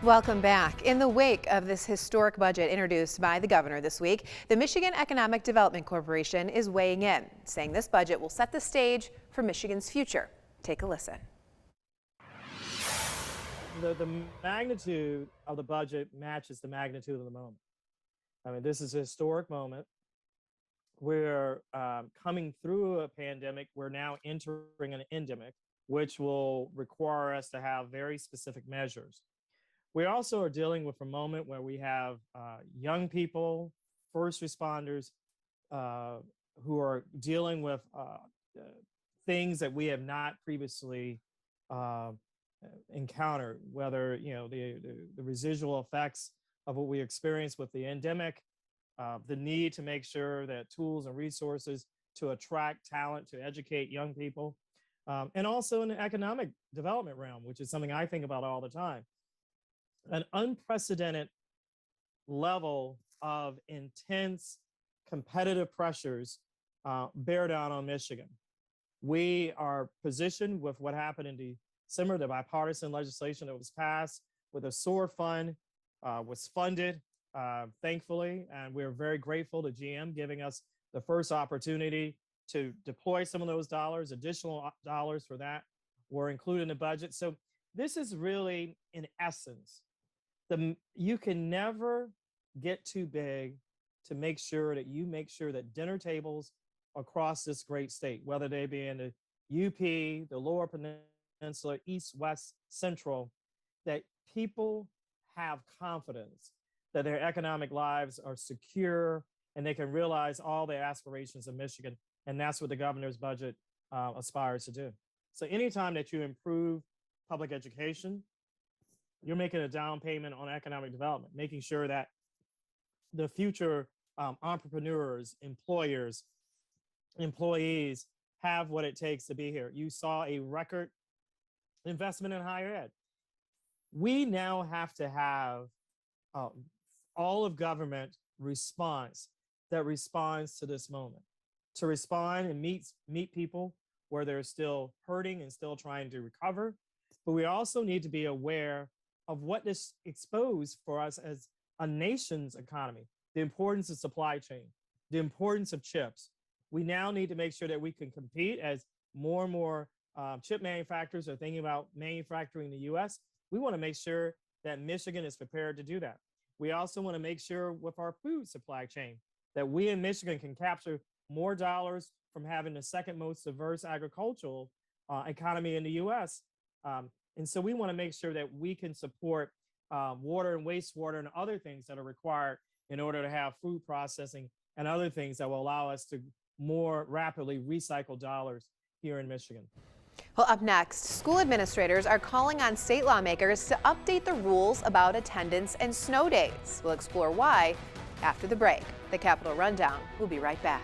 Welcome back. In the wake of this historic budget introduced by the governor this week, the Michigan Economic Development Corporation is weighing in, saying this budget will set the stage for Michigan's future. Take a listen. The magnitude of the budget matches the magnitude of the moment. I mean, this is a historic moment. We're coming through a pandemic. We're now entering an endemic, which will require us to have very specific measures. We also are dealing with a moment where we have young people, first responders, who are dealing with things that we have not previously encountered, whether the residual effects of what we experienced with the endemic, the need to make sure that tools and resources to attract talent, to educate young people, and also in the economic development realm, which is something I think about all the time. An unprecedented level of intense competitive pressures bear down on Michigan. We are positioned with what happened in December, the bipartisan legislation that was passed with a SOAR fund, was funded, thankfully, and we're very grateful to GM giving us the first opportunity to deploy some of those dollars. Additional dollars for that were included in the budget. So this is really, in essence, you can never get too big to make sure that dinner tables across this great state, whether they be in the UP, the Lower Peninsula, East, West, Central, that people have confidence that their economic lives are secure and they can realize all the aspirations of Michigan. And that's what the governor's budget aspires to do. So anytime that you improve public education, you're making a down payment on economic development, making sure that the future entrepreneurs, employers, employees have what it takes to be here. You saw a record investment in higher ed. We now have to have all of government response that responds to this moment, to respond and meet people where they're still hurting and still trying to recover. But we also need to be aware of what this exposed for us as a nation's economy, the importance of supply chain, the importance of chips. We now need to make sure that we can compete as more and more chip manufacturers are thinking about manufacturing in the US. We want to make sure that Michigan is prepared to do that. We also want to make sure with our food supply chain that we in Michigan can capture more dollars from having the second most diverse agricultural economy in the US. And so we want to make sure that we can support water and wastewater and other things that are required in order to have food processing and other things that will allow us to more rapidly recycle dollars here in Michigan. Well, up next, school administrators are calling on state lawmakers to update the rules about attendance and snow days. We'll explore why after the break. The Capitol Rundown. We'll be right back.